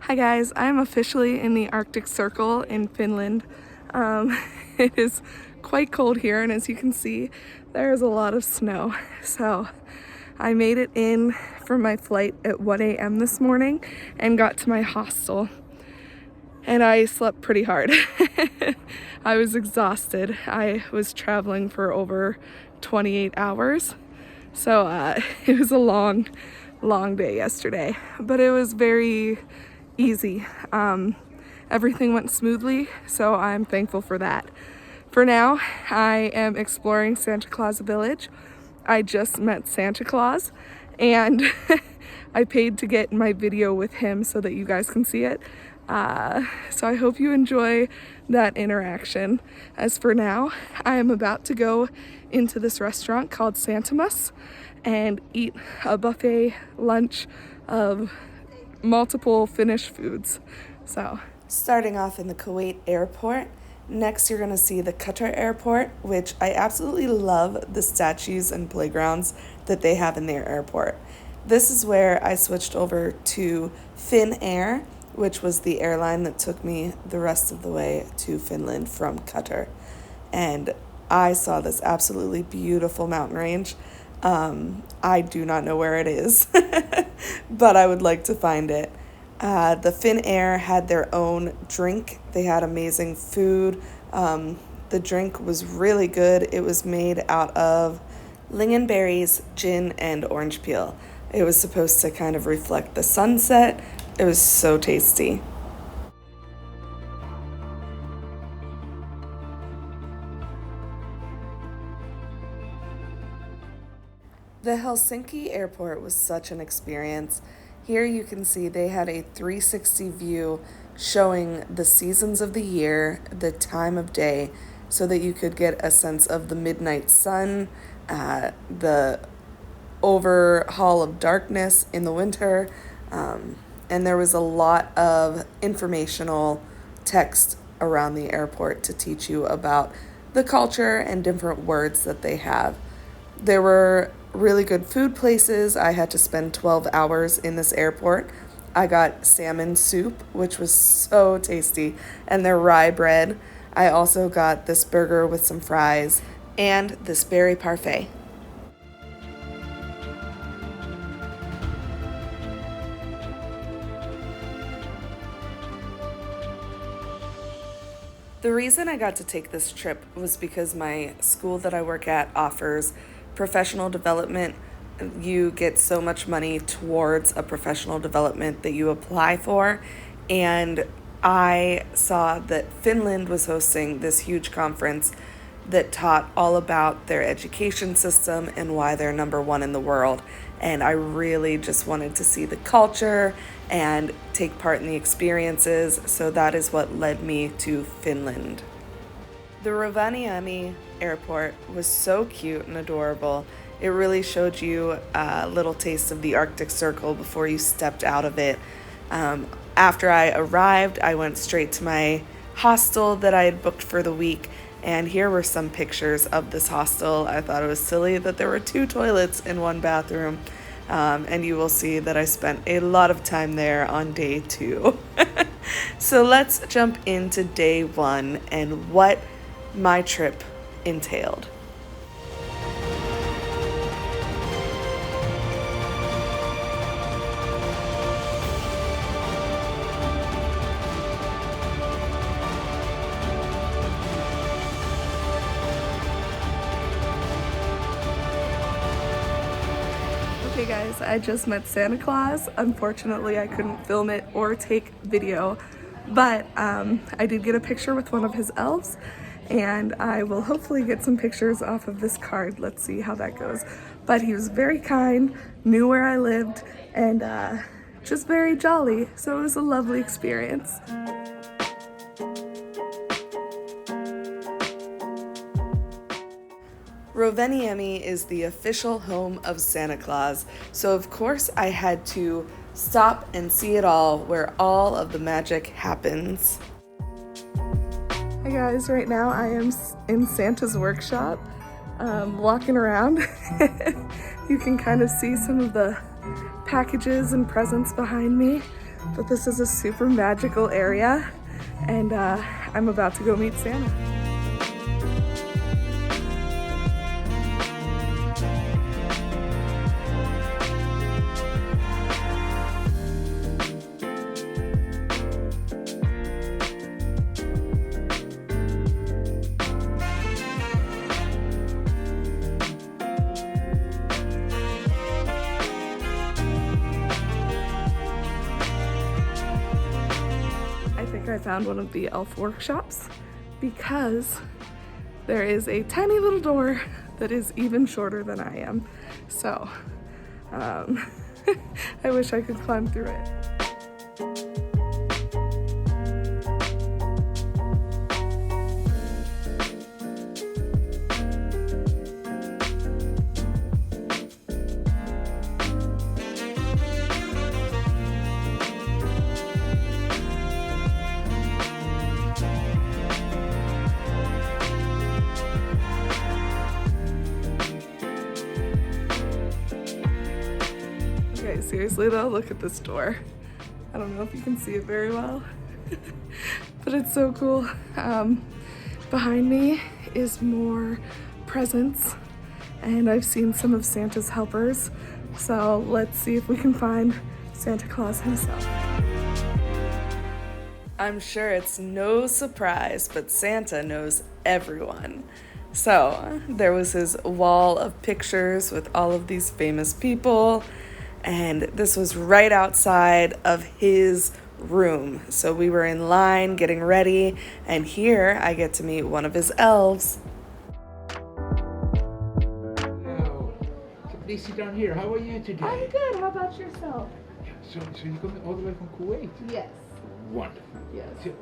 Hi guys, I'm officially in the Arctic Circle in Finland. It is quite cold here, and as you can see, there is a lot of snow. So I made it in for my flight at 1 a.m. this morning and got to my hostel. And I slept pretty hard. I was exhausted. I was traveling for over 28 hours. So it was a long day yesterday, but it was very easy. Everything went smoothly, so I'm thankful for that. For now, I am exploring Santa Claus Village. I just met Santa Claus, and I paid to get my video with him so that you guys can see it. So I hope you enjoy that interaction. As for now, I am about to go into this restaurant called Santamus and eat a buffet lunch of multiple Finnish foods. So, starting off in the Kuwait airport, next you're going to see the Qatar airport, which I absolutely love the statues and playgrounds that they have in their airport. This is where I switched over to Finnair, which was the airline that took me the rest of the way to Finland from Qatar. And I saw this absolutely beautiful mountain range. I do not know where it is, but I would like to find it. The Finnair had their own drink. They had amazing food. The drink was really good. It was made out of lingonberries, gin, and orange peel. It was supposed to kind of reflect the sunset. It was so tasty. The Helsinki airport was such an experience. Here you can see they had a 360 view showing the seasons of the year, the time of day, so that you could get a sense of the midnight sun, the overhaul of darkness in the winter, and there was a lot of informational text around the airport to teach you about the culture and different words that they have. There were really good food places. I had to spend 12 hours in this airport. I got salmon soup, which was so tasty, and their rye bread. I also got this burger with some fries and this berry parfait. The reason I got to take this trip was because my school that I work at offers professional development. You get so much money towards a professional development that you apply for, and I saw that Finland was hosting this huge conference that taught all about their education system and why they're number one in the world. And I really just wanted to see the culture and take part in the experiences, so that is what led me to Finland. The Rovaniemi airport was so cute and adorable. It really showed you a little taste of the Arctic Circle before you stepped out of it. After I arrived, I went straight to my hostel that I had booked for the week, and here were some pictures of this hostel. I thought it was silly that there were 2 toilets in 1 bathroom, and you will see that I spent a lot of time there on day 2. So let's jump into day 1 and what my trip entailed. Okay guys, I just met Santa Claus. Unfortunately, I couldn't film it or take video, but I did get a picture with one of his elves, and I will hopefully get some pictures off of this card. Let's see how that goes. But he was very kind, knew where I lived, and just very jolly, so it was a lovely experience. Rovaniemi is the official home of Santa Claus, so of course I had to stop and see it all, where all of the magic happens. Hi guys, right now I am in Santa's workshop, walking around. You can kind of see some of the packages and presents behind me. but this is a super magical area, and I'm about to go meet Santa. I found one of the elf workshops because there is a tiny little door that is even shorter than I am. So I wish I could climb through it. Okay, seriously though, look at this door. I don't know if you can see it very well, but it's so cool. Behind me is more presents, and I've seen some of Santa's helpers. So let's see if we can find Santa Claus himself. I'm sure it's no surprise, but Santa knows everyone. So there was his wall of pictures with all of these famous people, and this was right outside of his room. So we were in line getting ready, and here I get to meet one of his elves. Hello. So please sit down here. How are you today? I'm good. How about yourself? So you're coming all the way from Kuwait? Yes. Wonderful. Yes. So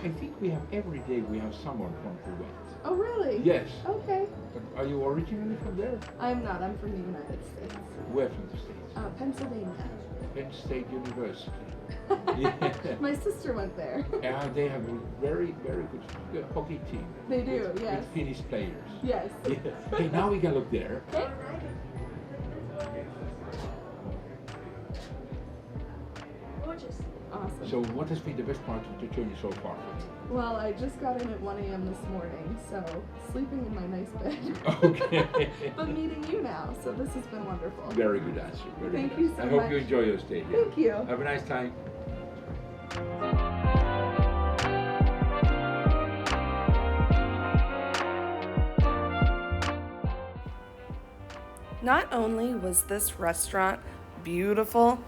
I think we have every day we have someone from Kuwait. Oh, really? Yes. Okay. But are you originally from there? I'm not. I'm from the United States. Where from the States? Pennsylvania. Penn State University. My sister went there. Yeah, they have a very, very good hockey team. They do, yes. With Finnish players. Yes. Yeah. Okay, now we can look there. Okay. Gorgeous. Awesome. So what has been the best part of the journey so far? Well, I just got in at 1 a.m. this morning, so sleeping in my nice bed. Okay. But meeting you now, so this has been wonderful. Very good answer. Very Thank good you answer. so I hope much. you enjoy your stay here. Thank you. Have a nice time. Not only was this restaurant beautiful,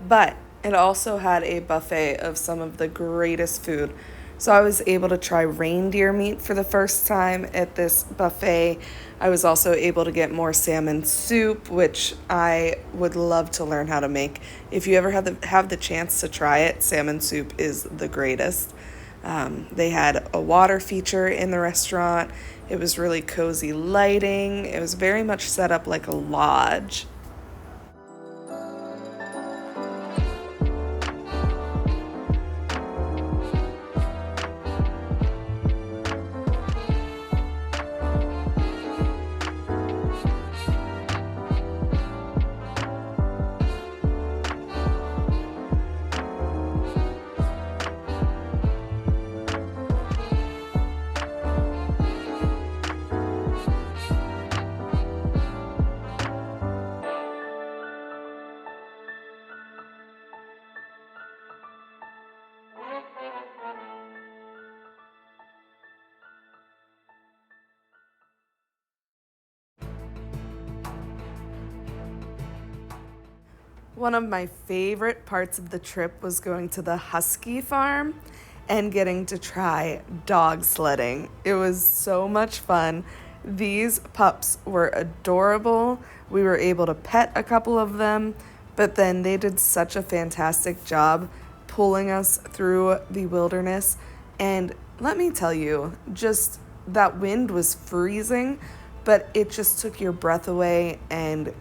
but it also had a buffet of some of the greatest food. So I was able to try reindeer meat for the first time at this buffet. I was also able to get more salmon soup, which I would love to learn how to make. If you ever have the chance to try it, salmon soup is the greatest. They had a water feature in the restaurant. It was really cozy lighting. It was very much set up like a lodge. One of my favorite parts of the trip was going to the husky farm and getting to try dog sledding. It was so much fun. These pups were adorable. We were able to pet a couple of them, but then they did such a fantastic job pulling us through the wilderness. And let me tell you, just that wind was freezing, but it just took your breath away, and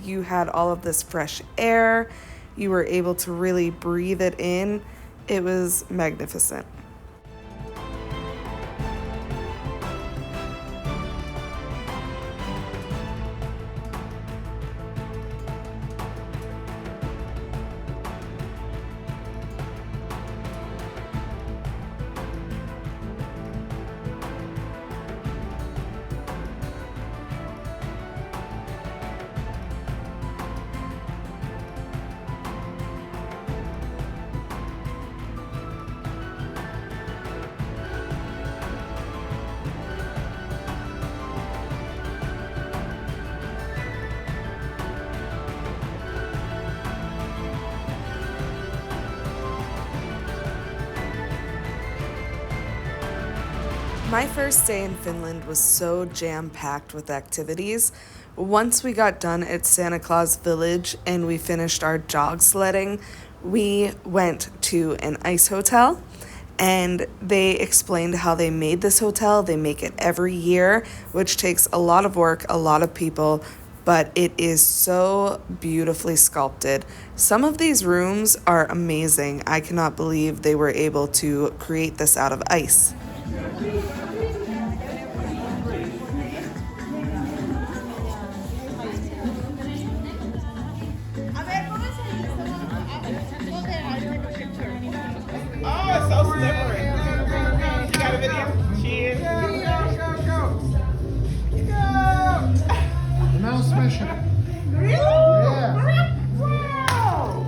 you had all of this fresh air. You were able to really breathe it in. It was magnificent. My first day in Finland was so jam-packed with activities. Once we got done at Santa Claus Village and we finished our jog sledding, we went to an ice hotel and they explained how they made this hotel. They make it every year, which takes a lot of work, a lot of people, but it is so beautifully sculpted. Some of these rooms are amazing. I cannot believe they were able to create this out of ice. Oh, it's so slippery. You got a video? Cheers. Now smash it. Really? Yeah. Wow.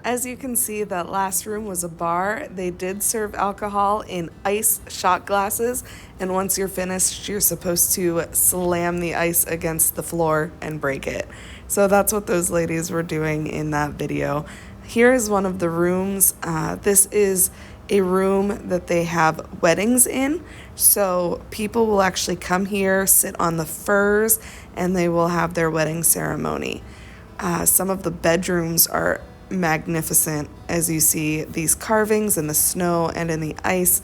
As you can see, that last room was a bar. They did serve alcohol in ice shot glasses, and once you're finished, you're supposed to slam the ice against the floor and break it. So that's what those ladies were doing in that video. Here is one of the rooms. This is a room that they have weddings in. So people will actually come here, sit on the furs, and they will have their wedding ceremony. Some of the bedrooms are magnificent, as you see these carvings in the snow and in the ice.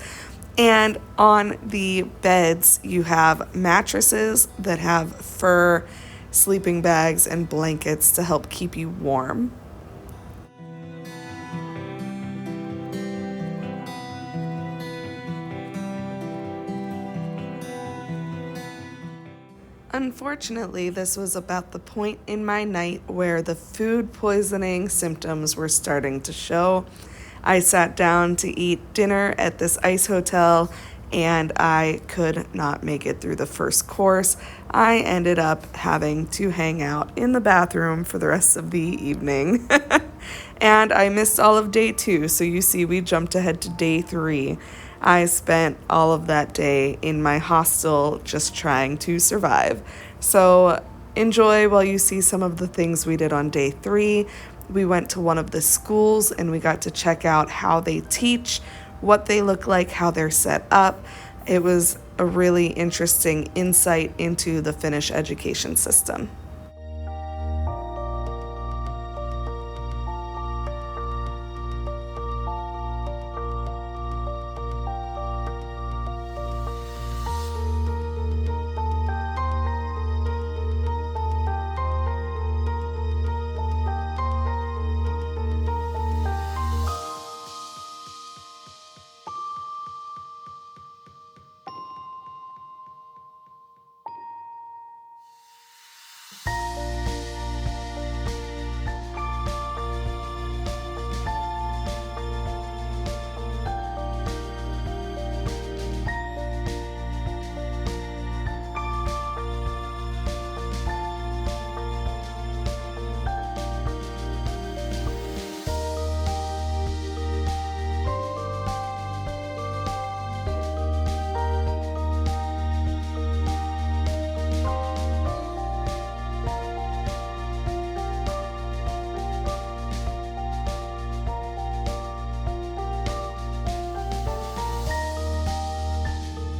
And on the beds, you have mattresses that have fur, sleeping bags, and blankets to help keep you warm. Unfortunately, this was about the point in my night where the food poisoning symptoms were starting to show. I sat down to eat dinner at this ice hotel and I could not make it through the first course. I ended up having to hang out in the bathroom for the rest of the evening. And I missed all of day 2, so you see we jumped ahead to day 3. I spent all of that day in my hostel just trying to survive. So enjoy while you see some of the things we did on day 3. We went to one of the schools and we got to check out how they teach, what they look like, how they're set up. It was a really interesting insight into the Finnish education system.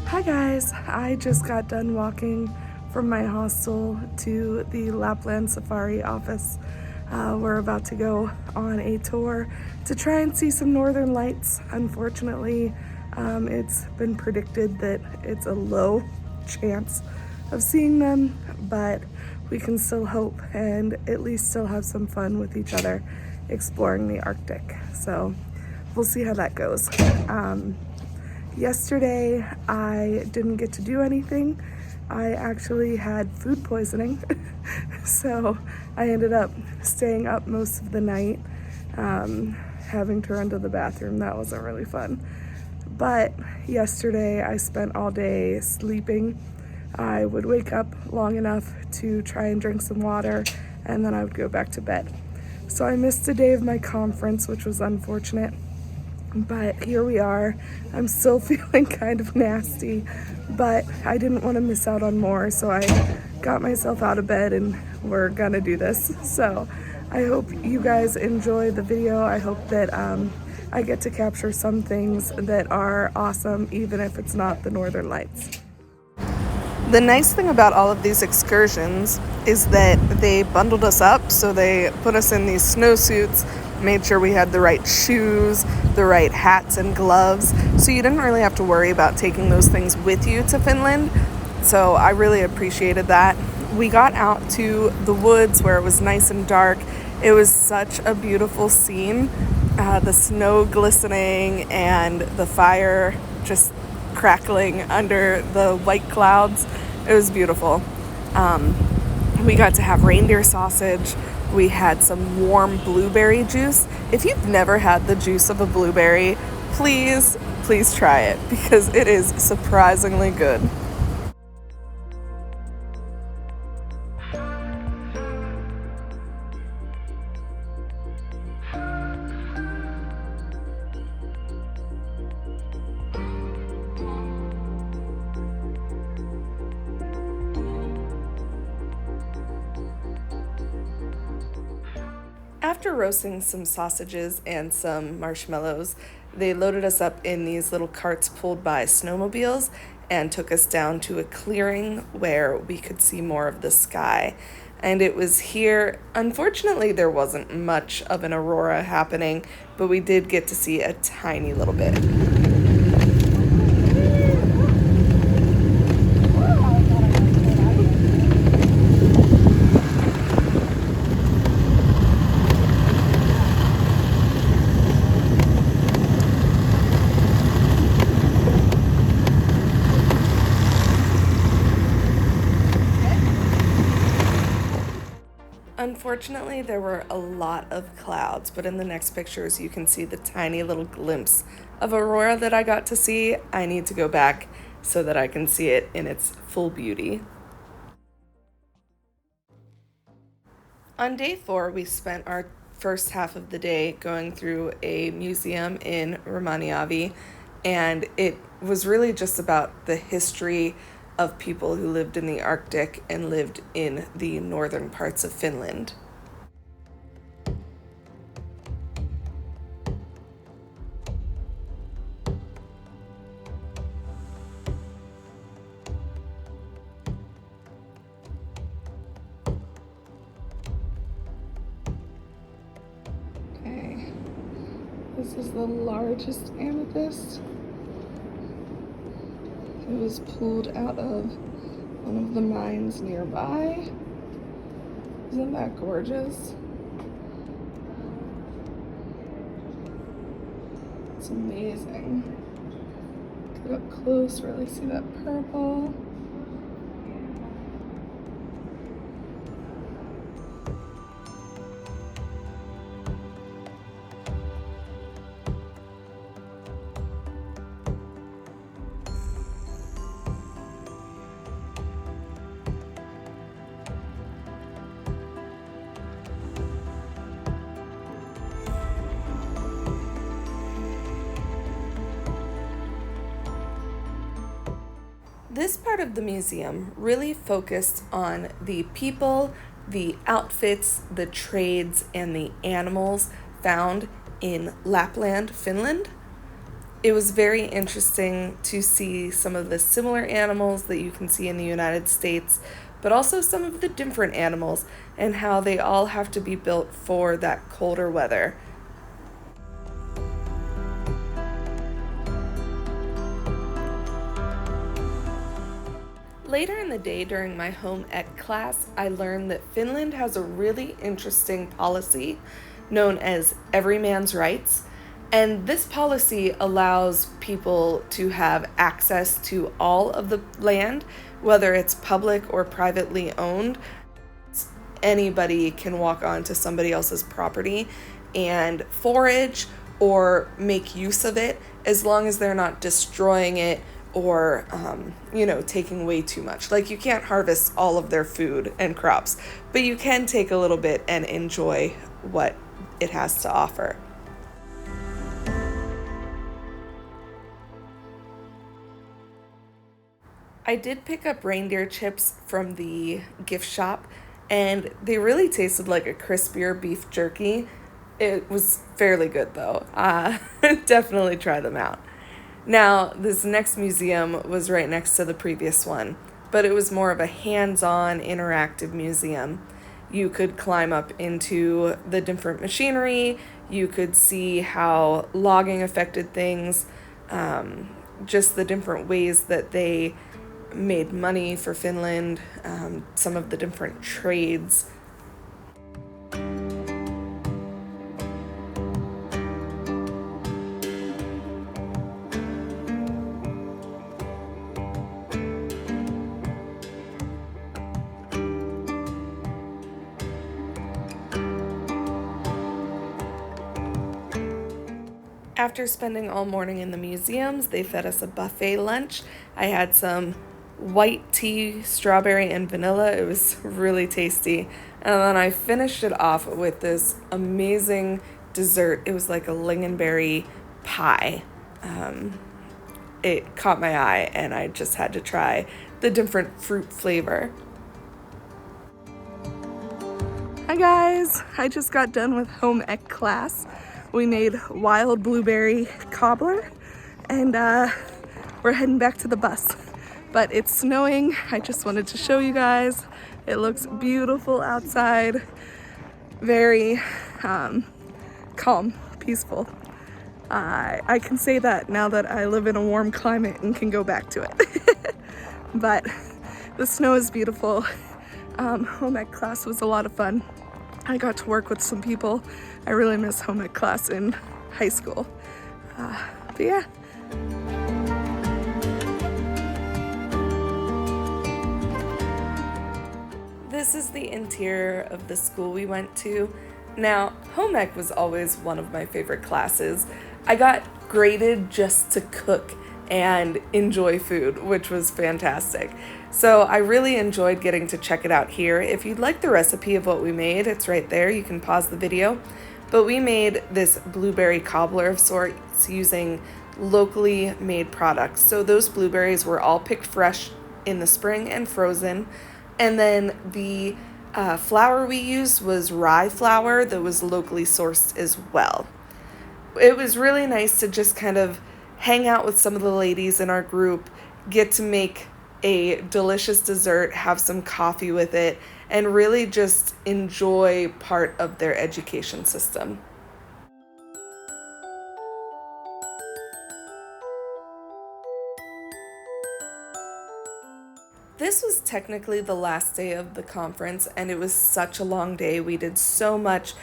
Hi guys, I just got done walking from my hostel to the Lapland Safari office. We're about to go on a tour to try and see some northern lights. Unfortunately, it's been predicted that it's a low chance of seeing them, but we can still hope and at least still have some fun with each other exploring the Arctic. So we'll see how that goes. Yesterday, I didn't get to do anything. I actually had food poisoning, so I ended up staying up most of the night, having to run to the bathroom. That wasn't really fun. But yesterday, I spent all day sleeping. I would wake up long enough to try and drink some water, and then I would go back to bed. So I missed a day of my conference, which was unfortunate. But here we are. I'm still feeling kind of nasty, but I didn't want to miss out on more, so I got myself out of bed and we're gonna do this. So I hope you guys enjoy the video. I hope that I get to capture some things that are awesome, even if it's not the Northern Lights. The nice thing about all of these excursions is that they bundled us up, so they put us in these snowsuits, made sure we had the right shoes, the right hats and gloves, so you didn't really have to worry about taking those things with you to Finland. So I really appreciated that. We got out to the woods where it was nice and dark. It was such a beautiful scene. The snow glistening and the fire just crackling under the white clouds. It was beautiful. We got to have reindeer sausage. We had some warm blueberry juice. If you've never had the juice of a blueberry, please try it because it is surprisingly good. After roasting some sausages and some marshmallows, they loaded us up in these little carts pulled by snowmobiles and took us down to a clearing where we could see more of the sky. And it was here, unfortunately, there wasn't much of an aurora happening, but we did get to see a tiny little bit. Unfortunately, there were a lot of clouds, but in the next pictures you can see the tiny little glimpse of aurora that I got to see. I need to go back so that I can see it in its full beauty. On day 4, we spent our first half of the day going through a museum in Rovaniemi, and it was really just about the history of people who lived in the Arctic and lived in the northern parts of Finland. Okay, this is the largest amethyst. It was pulled out of one of the mines nearby. Isn't that gorgeous? It's amazing. Get up close, really see that purple. This part of the museum really focused on the people, the outfits, the trades, and the animals found in Lapland, Finland. It was very interesting to see some of the similar animals that you can see in the United States, but also some of the different animals and how they all have to be built for that colder weather. Later in the day during my home ec class, I learned that Finland has a really interesting policy known as every man's rights. And this policy allows people to have access to all of the land, whether it's public or privately owned. Anybody can walk onto somebody else's property and forage or make use of it as long as they're not destroying it or, taking way too much. Like, you can't harvest all of their food and crops, but you can take a little bit and enjoy what it has to offer. I did pick up reindeer chips from the gift shop, and they really tasted like a crispier beef jerky. It was fairly good though. Definitely try them out. Now, this next museum was right next to the previous one, but it was more of a hands-on interactive museum. You could climb up into the different machinery, you could see how logging affected things, just the different ways that they made money for Finland, some of the different trades. After spending all morning in the museums, they fed us a buffet lunch. I had some white tea, strawberry, and vanilla. It was really tasty. And then I finished it off with this amazing dessert. It was like a lingonberry pie. It caught my eye, and I just had to try the different fruit flavor. Hi guys, I just got done with home ec class. We made wild blueberry cobbler, and we're heading back to the bus. But it's snowing. I just wanted to show you guys. It looks beautiful outside. Very calm, peaceful. I can say that now that I live in a warm climate and can go back to it. But the snow is beautiful. Home ec class was a lot of fun. I got to work with some people. I really miss home ec class in high school. But yeah. This is the interior of the school we went to. Now, home ec was always one of my favorite classes. I got graded just to cook and enjoy food, which was fantastic. So I really enjoyed getting to check it out here. If you'd like the recipe of what we made, it's right there. You can pause the video. But we made this blueberry cobbler of sorts using locally made products. So those blueberries were all picked fresh in the spring and frozen. And then the flour we used was rye flour that was locally sourced as well. It was really nice to just kind of hang out with some of the ladies in our group, get to make a delicious dessert, have some coffee with it, and really just enjoy part of their education system. This was technically the last day of the conference, and it was such a long day. We did so much,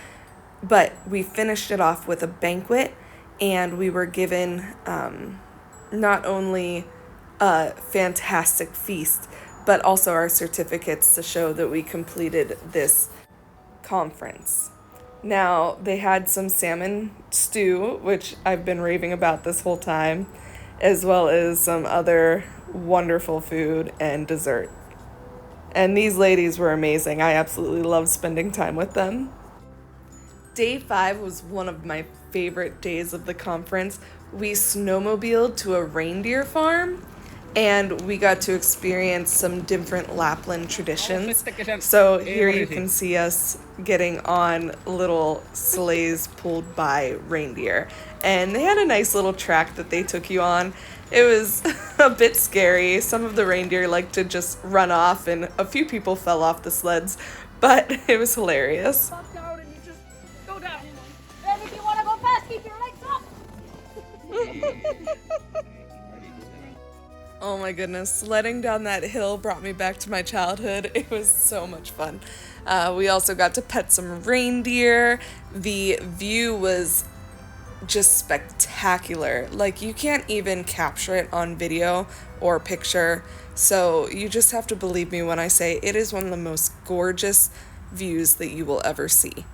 but we finished it off with a banquet, and we were given not only a fantastic feast, but also our certificates to show that we completed this conference. Now, they had some salmon stew, which I've been raving about this whole time, as well as some other wonderful food and dessert. And these ladies were amazing. I absolutely loved spending time with them. Day 5 was one of my favorite days of the conference. We snowmobiled to a reindeer farm, and we got to experience some different Lapland traditions. So here you can see us getting on little sleighs pulled by reindeer. And they had a nice little track that they took you on. It was a bit scary. Some of the reindeer liked to just run off, and a few people fell off the sleds, but it was hilarious. Pop down and you just go down. And if you want to go fast, keep your legs up. Oh my goodness, sledding down that hill brought me back to my childhood. It was so much fun. We also got to pet some reindeer. The view was just spectacular. Like, you can't even capture it on video or picture. So you just have to believe me when I say it is one of the most gorgeous views that you will ever see.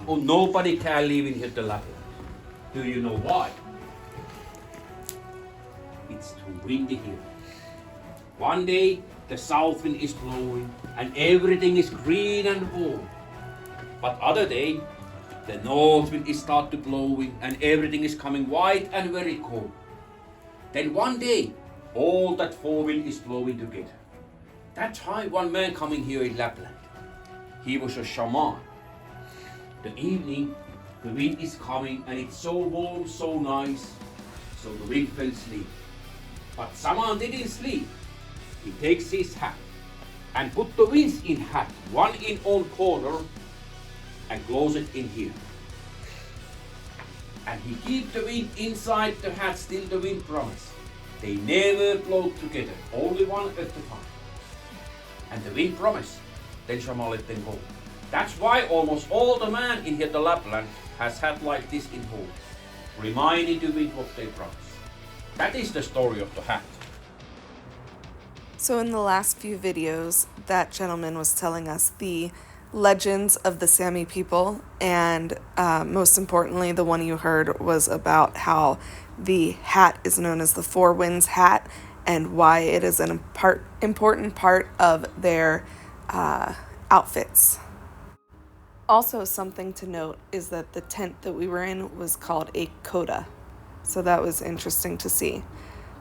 or nobody can live in here the Lapland. Do you know why? It's too windy here. One day the south wind is blowing and everything is green and warm. But other day the north wind is start to blowing and everything is coming white and very cold. Then one day all that four wind is blowing together. That time one man coming here in Lapland. He was a shaman. The evening the wind is coming and it's so warm, so nice. So the wind fell asleep. But shaman didn't sleep. He takes his hat and put the winds in hat, one in on corner and close it in here. And he keep the wind inside the hat till the wind promise. They never blow together, only one at a time. And the wind promise, then shaman let them go. That's why almost all the man in here the Lapland has hat like this in home, reminding the wind what they promise. That is the story of the hat. So in the last few videos, that gentleman was telling us the legends of the Sami people, and most importantly, the one you heard was about how the hat is known as the Four Winds hat and why it is an important part of their outfits. Also, something to note is that the tent that we were in was called a coda, so that was interesting to see.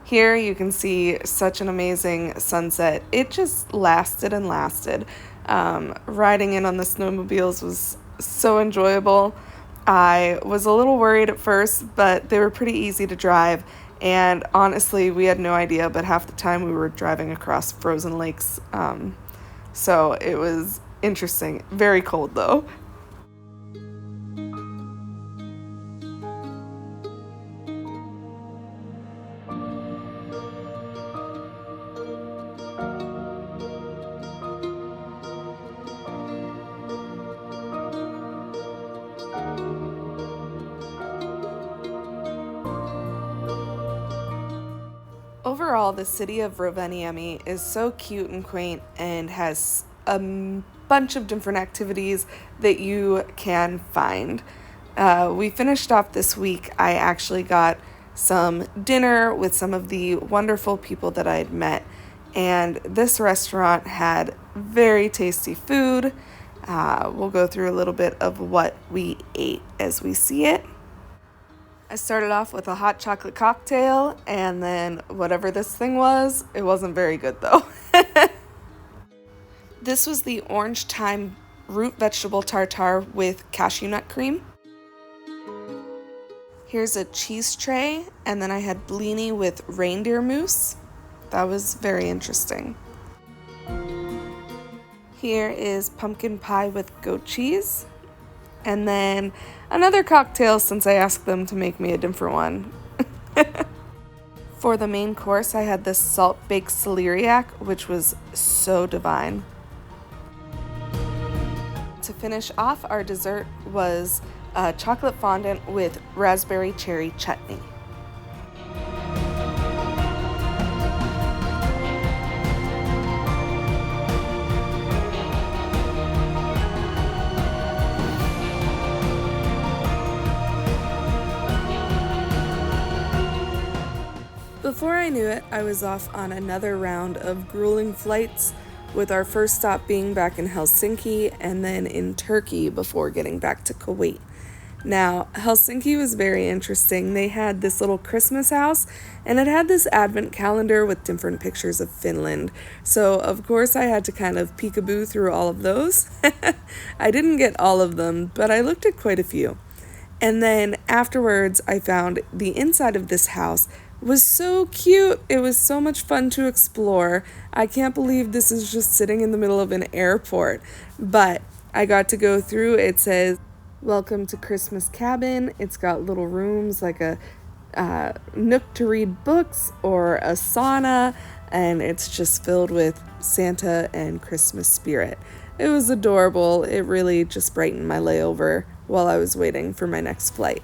Here you can see such an amazing sunset. It just lasted and lasted. Riding in on the snowmobiles was so enjoyable. I was a little worried at first, but they were pretty easy to drive. And honestly, we had no idea, but half the time we were driving across frozen lakes. So it was interesting. Very cold though. Overall, the city of Rovaniemi is so cute and quaint and has a bunch of different activities that you can find. We finished off this week. I actually got some dinner with some of the wonderful people that I had met, and this restaurant had very tasty food. We'll go through a little bit of what we ate as we see it. I started off with a hot chocolate cocktail, and then whatever this thing was, it wasn't very good though. This was the orange thyme root vegetable tartare with cashew nut cream. Here's a cheese tray, and then I had blini with reindeer mousse. That was very interesting. Here is pumpkin pie with goat cheese. And then another cocktail since I asked them to make me a different one. For the main course, I had this salt-baked celeriac, which was so divine. To finish off, our dessert was chocolate fondant with raspberry cherry chutney. Before I knew it, I was off on another round of grueling flights, with our first stop being back in Helsinki and then in Turkey before getting back to Kuwait. Now, Helsinki was very interesting. They had this little Christmas house, and it had this advent calendar with different pictures of Finland. So, of course, I had to kind of peekaboo through all of those. I didn't get all of them, but I looked at quite a few. And then afterwards, I found the inside of this house was so cute. It was so much fun to explore. I can't believe this is just sitting in the middle of an airport, but I got to go through. It says, "Welcome to Christmas Cabin." It's got little rooms like a nook to read books or a sauna, and it's just filled with Santa and Christmas spirit. It was adorable. It really just brightened my layover while I was waiting for my next flight.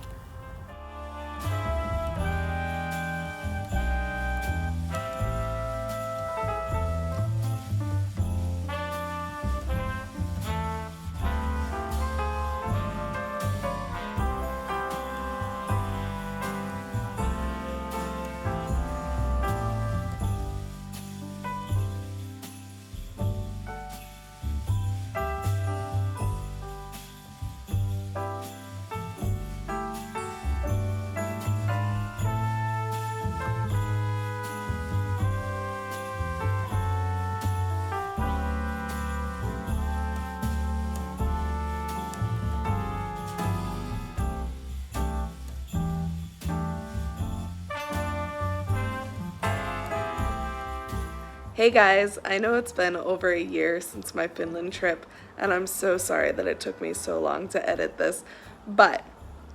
Hey guys, I know it's been over a year since my Finland trip, and I'm so sorry that it took me so long to edit this, but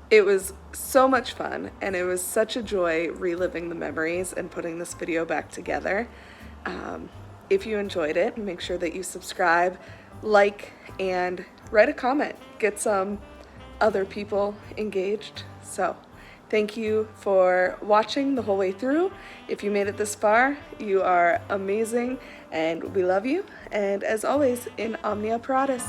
it was so much fun, and it was such a joy reliving the memories and putting this video back together. If you enjoyed it, make sure that you subscribe, like, and write a comment. Get some other people engaged. So thank you for watching the whole way through. If you made it this far, you are amazing, and we love you. And as always, in Omnia Paratus.